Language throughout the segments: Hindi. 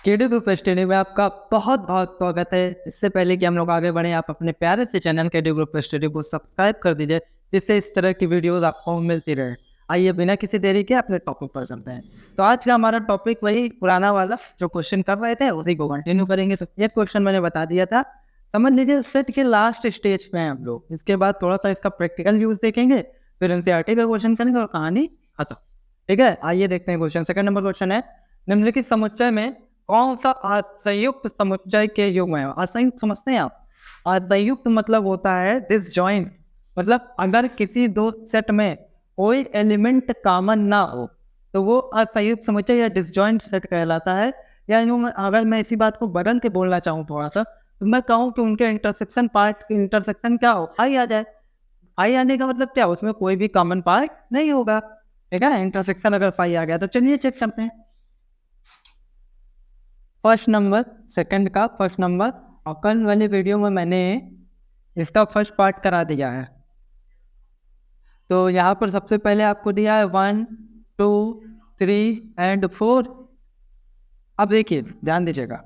केडी ग्रुप स्टडी में आपका बहुत बहुत स्वागत है। इससे पहले कि हम लोग आगे बढ़ें, आप अपने प्यारे से चैनल केडी ग्रुप स्टडी को सब्सक्राइब कर दीजिए, जिससे इस तरह की वीडियोस आपको मिलती रहे। आइए बिना किसी देरी के अपने टॉपिक पर चलते हैं। तो आज का हमारा टॉपिक वही पुराना वाला जो क्वेश्चन कर रहे थे उसी को कंटिन्यू करेंगे। तो ये क्वेश्चन मैंने बता दिया था, समझ लीजिए सेट के लास्ट स्टेज पे हैं हम लोग। इसके बाद थोड़ा सा इसका प्रैक्टिकल यूज देखेंगे, फिर एनसीईआरटी का क्वेश्चन करेंगे और कहानी खत्म। ठीक है, आइए देखते हैं क्वेश्चन। सेकंड नंबर क्वेश्चन है, निम्नलिखित समुच्चय में कौन सा असंयुक्त समुच्चय के युग्म है? असंयुक्त समझते हैं आप? असंयुक्त मतलब होता है डिसजॉइंट, मतलब अगर किसी दो सेट में कोई एलिमेंट कॉमन ना हो तो वो असंयुक्त समुच्चय या डिसजॉइंट सेट कहलाता है। या यूं अगर मैं इसी बात को बदल के बोलना चाहूँ थोड़ा सा, तो मैं कहूँ कि उनके इंटरसेक्शन पार्ट इंटरसेक्शन क्या हो, आई आ जाए। आई आने का मतलब क्या, उसमें कोई भी कॉमन पार्ट नहीं होगा। ठीक है, इंटरसेक्शन अगर फाई आ गया तो चलिए चेक करते हैं। फर्स्ट नंबर, सेकंड का फर्स्ट नंबर, और कल वाले वीडियो में मैंने इसका फर्स्ट पार्ट करा दिया है। तो यहाँ पर सबसे पहले आपको दिया है 1 2 3 एंड 4। अब देखिए ध्यान दीजिएगा,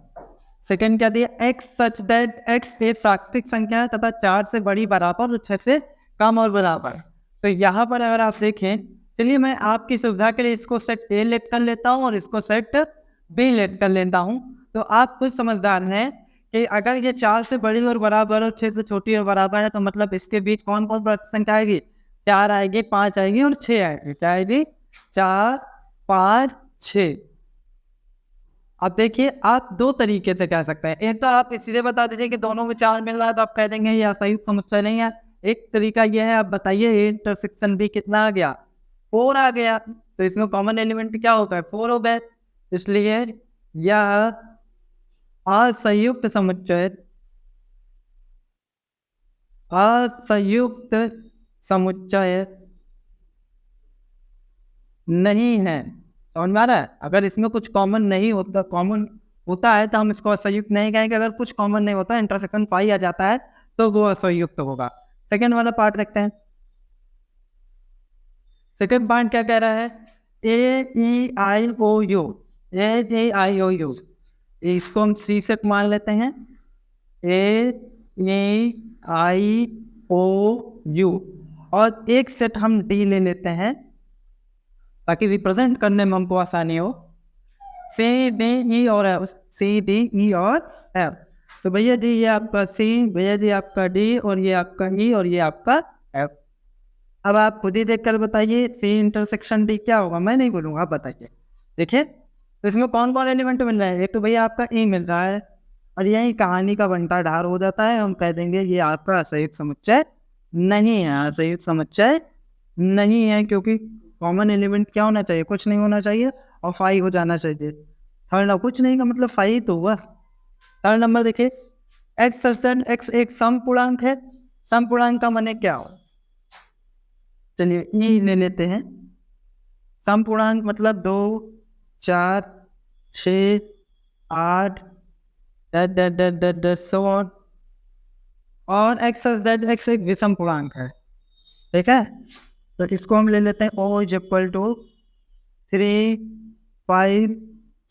सेकंड क्या दिया, x सच दैट x एक प्राकृतिक संख्या है तथा 4 से बड़ी बराबर और 6 से कम और बराबर। तो यहाँ पर अगर आप देखें, चलिए मैं आपकी सुविधा के लिए इसको सेट ए लेट कर लेता हूँ और इसको सेट बी लेट कर लेता हूँ। तो आप खुद समझदार हैं कि अगर ये 4 से बड़ी और बराबर और 6 से छोटी और बराबर है, तो मतलब इसके बीच कौन कौन प्राकृतिक संख्या आएगी? 4 आएगी, 5 आएगी और 6 आएगी। क्या आएगी? 4 5 6। अब देखिए आप दो तरीके से कह सकते हैं। एक तो आप सीधे बता दीजिए कि दोनों में 4 मिल रहा है तो आप कह देंगे ये असंयुक्त समुच्चय नहीं है। एक तरीका यह है, आप बताइए ए इंटरसेक्शन बी कितना आ गया? 4 आ गया। तो इसमें कॉमन एलिमेंट क्या होगा? 4 हो गए। इसलिए यह असंयुक्त समुच्चय असंयुक्त समुच्चय नहीं है। समझ में आ रहा है? अगर इसमें कुछ कॉमन नहीं होता, कॉमन होता है तो हम इसको असंयुक्त नहीं कहेंगे। अगर कुछ कॉमन नहीं होता, इंटरसेक्शन पाई आ जाता है, तो वो असंयुक्त होगा। सेकेंड वाला पार्ट देखते हैं। सेकेंड पार्ट क्या कह रहा है? ए ई आई ओ you, A E I O you, इसको हम सी सेट मान लेते हैं। ए ई आई ओ यू, और एक सेट हम डी ले लेते हैं ताकि रिप्रेजेंट करने में हमको आसानी हो। सी डी ई और एफ, सी डी ई और एफ। तो भैया जी ये आपका सी, भैया जी आपका डी, और ये आपका ई, और ये आपका एफ। अब आप खुद ही देखकर बताइए सी इंटरसेक्शन डी क्या होगा? मैं नहीं बोलूँगा, आप बताइए। देखिए तो इसमें कौन कौन एलिमेंट मिल रहा है? एक तो भैया आपका ई मिल रहा है, और यही कहानी का बंटा ढार हो जाता है। हम कह देंगे ये आपका असंयुक्त समुच्चय नहीं है, असंयुक्त समुच्चय नहीं है, क्योंकि कॉमन एलिमेंट क्या होना चाहिए? कुछ नहीं होना चाहिए, और फाई हो जाना चाहिए। थर्ड ना, कुछ नहीं का मतलब फाई तो हुआ। थर्ड नंबर देखिए, एक्स एक्स एक सम पूर्णांक है। सम पूर्णांक का माने क्या हो? चलिए ई ले लेते हैं। सम पूर्णांक मतलब 2 4 6 8 so on। और एक्स एक्स एक विषम पूर्णांक है। ठीक है, तो इसको हम ले लेते हैं ओ is equal to 3 5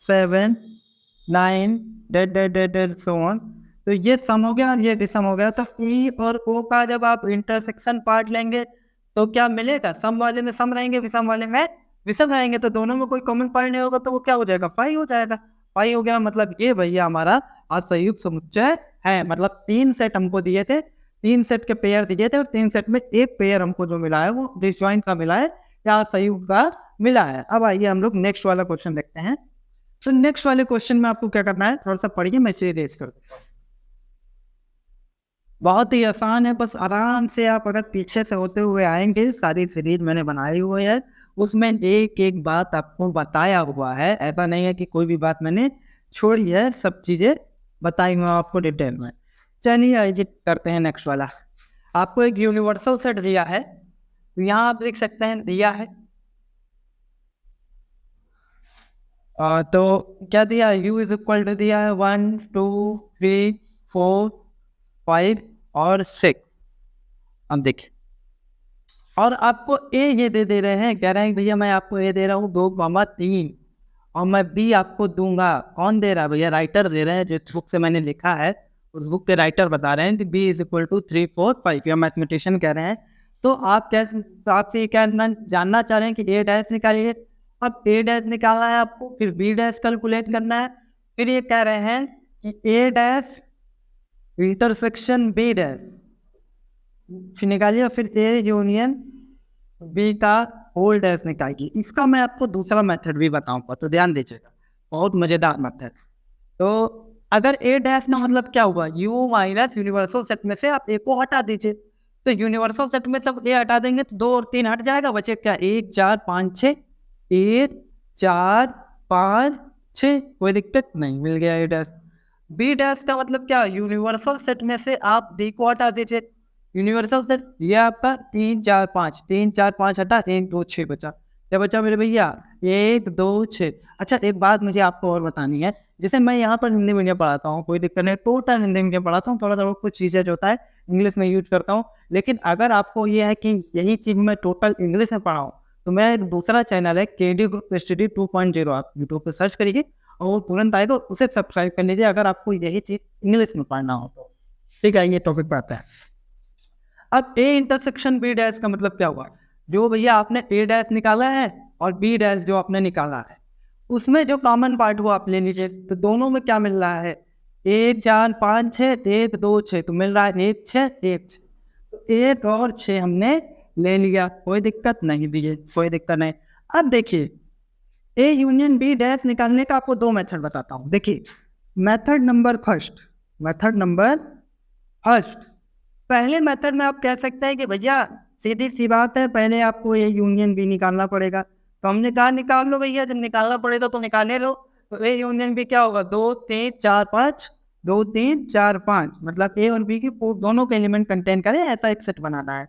7 9 so on। तो ये सम हो गया और ये विषम हो गया। तो ई और ओ का जब आप इंटरसेक्शन पार्ट लेंगे तो क्या मिलेगा? सम वाले में सम रहेंगे, विषम वाले में विषम रहेंगे। तो दोनों में कोई कॉमन पार्ट नहीं होगा, तो वो क्या हो जाएगा? फाई हो जाएगा। फाई हो गया, मतलब ये भैया हमारा असंयुक्त समुच्चय है। मतलब 3 सेट हमको दिए थे, 3 सेट के पेयर दिए थे, और 3 सेट में एक पेयर हमको जो मिला है वो डिसजॉइंट का मिला है या असंयुक्त का मिला है। अब आइए हम लोग नेक्स्ट वाला क्वेश्चन देखते हैं। तो नेक्स्ट वाले क्वेश्चन में आपको क्या करना है, थोड़ा सा पढ़िए, मैं इसे रेज कर देता हूँ। बहुत ही आसान है, बस आराम से आप अगर पीछे से होते हुए आएंगे, सारी सीरीज मैंने बनाई हुई है, उसमें एक एक बात आपको बताया हुआ है। ऐसा नहीं है कि कोई भी बात मैंने छोड़ी है, सब चीज़ें बताई हुई आपको डिटेल में। चलिए आइए करते हैं नेक्स्ट वाला। आपको एक यूनिवर्सल सेट दिया है, यहाँ आप लिख सकते हैं दिया है। तो क्या दिया है? u इज इक्वल टू दिया है 1 2 3 4 5 और 6। अब देखिए, और आपको ए ये दे रहे हैं, कह रहे हैं भैया मैं आपको ए दे रहा हूँ 2 3, और मैं बी आपको दूंगा। कौन दे रहा है भैया? राइटर दे रहे हैं, जो बुक से मैंने लिखा है उस बुक के राइटर बता रहे हैं कि बी इज इक्वल टू 3 4 5, या मैथमेटिशियन कह रहे हैं। तो आप कैसे आपसे क्या जानना चाह रहे हैं कि ए डैश निकालिए। अब ए डैश निकालना है आपको, फिर बी डैश कैलकुलेट करना है, फिर ये कह रहे हैं कि ए डैश इंटरसेक्शन बी डैश फिर निकालिए, फिर ए यूनियन बी का होल डैश निकालिए। इसका मैं आपको दूसरा मेथड भी बताऊंगा, तो ध्यान दीजिएगा, बहुत मजेदार मेथड। तो अगर ए डैश का मतलब क्या हुआ, यू माइनस यूनिवर्सल सेट में से आप ए को हटा दीजिए। तो यूनिवर्सल सेट में सब ए हटा देंगे तो 2 और 3 हट जाएगा, बचे क्या 1 4 5 6, 1 4 5 6, कोई दिक्कत नहीं, मिल गया ए डैश। बी डैश का मतलब क्या, यूनिवर्सल सेट में से आप डी को हटा दीजिए। यूनिवर्सल सेट ये आपका 3 4 5, 3 4 5 हटा 1 2 6 बचा। क्या बचा मेरे भैया? 1 2 6। अच्छा एक बात मुझे आपको और बतानी है, जैसे मैं यहाँ पर हिंदी मीडियम पढ़ाता हूँ, कोई दिक्कत नहीं, टोटल हिंदी मीडियम पढ़ाता हूँ, थोड़ा थोड़ा कुछ चीज़ें जो होता है इंग्लिश में यूज करता हूँ। लेकिन अगर आपको ये है कि यही चीज़ मैं टोटल इंग्लिश में पढ़ाऊँ, तो मेरा एक दूसरा चैनल है केडी ग्रुप स्टडी 2.0, आप यूट्यूब पर सर्च करिए और वो तुरंत आएगा, उसे सब्सक्राइब कर लीजिए अगर आपको यही चीज़ इंग्लिश में पढ़ना हो तो। ठीक है, ये टॉपिक पर आता है। अब ए इंटरसेक्शन बी डैश का मतलब क्या हुआ, जो भैया आपने ए डैश निकाला है और बी डैश जो आपने निकाला है, उसमें जो कॉमन पार्ट हुआ आप ले लीजिए। तो दोनों में क्या मिल रहा है, 1 4 5 6, 1 2 6, तो मिल रहा है 1 6 1 6। तो 1 और 6 हमने ले लिया, कोई दिक्कत नहीं दीजिए, कोई दिक्कत नहीं। अब देखिए ए यूनियन बी डैश निकालने का आपको 2 मेथड बताता हूँ। देखिए मेथड नंबर फर्स्ट, पहले मेथड में आप कह सकते हैं कि भैया सीधी सी बात है, पहले आपको ए यूनियन बी निकालना पड़ेगा। तो हमने कहा निकाल लो भैया, जब निकालना पड़ेगा तो निकाले लो। तो ए यूनियन बी क्या होगा, 2 3 4 5, 2 3 4 5, मतलब ए और बी की दोनों के एलिमेंट कंटेन करें ऐसा एक सेट बनाना है।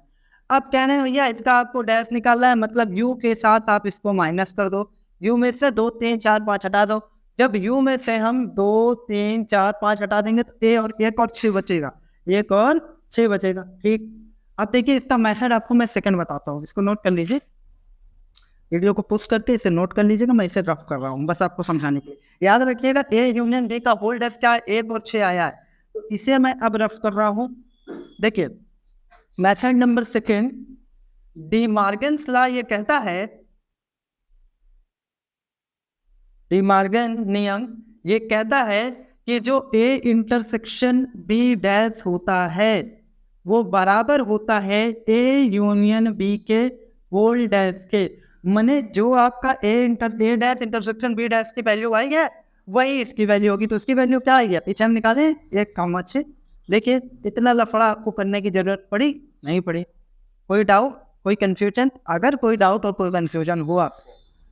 अब कह रहे हैं भैया इसका आपको डैश निकालना है, मतलब यू के साथ आप इसको माइनस कर दो, यू में से 2 3 4 5 हटा दो। जब यू में से हम 2 3 4 5 हटा देंगे तो ए और 1 और 6 बचेगा, 1 और 6 बचेगा। ठीक, अब देखिए इसका मेथड आपको मैं सेकंड बताता हूँ, इसको नोट कर लीजिए, वीडियो को पोस्ट करके इसे नोट कर लीजिएगा, मैं इसे रफ कर रहा हूँ बस आपको समझाने के लिए। याद रखिएगा ए यूनियन बी का होल डैश क्या है, 1 और 6 आया है, तो इसे मैं अब रफ कर रहा हूँ। देखिए method number second, D Morgan's law ये कहता है, डी मॉर्गन नियम ये कहता है कि जो ए इंटरसेक्शन बी डैश होता है वो बराबर होता है ए यूनियन बी के होल डैश के। माने जो आपका ए डैश इंटरसेक्शन बी डैश की वैल्यू आई है वही इसकी वैल्यू होगी। तो इसकी वैल्यू क्या आई है, पीछे हम निकालें 1,6। देखिए इतना लफड़ा आपको करने की जरूरत पड़ी नहीं पड़ी? कोई डाउट, कोई कंफ्यूजन? अगर कोई डाउट और कोई कंफ्यूजन हुआ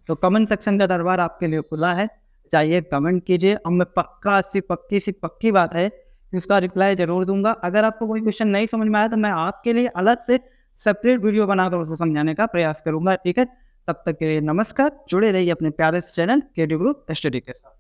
तो कमेंट सेक्शन का दरबार आपके लिए खुला है, चाहिए कमेंट कीजिए और मैं पक्का पक्की बात है इसका रिप्लाई जरूर दूंगा। अगर आपको कोई क्वेश्चन नहीं समझ में आया तो मैं आपके लिए अलग से सेपरेट वीडियो बनाकर उसे समझाने का प्रयास करूंगा। ठीक है, तब तक के लिए नमस्कार, जुड़े रहिए अपने प्यारे से चैनल केडी ग्रुप स्टडी के साथ।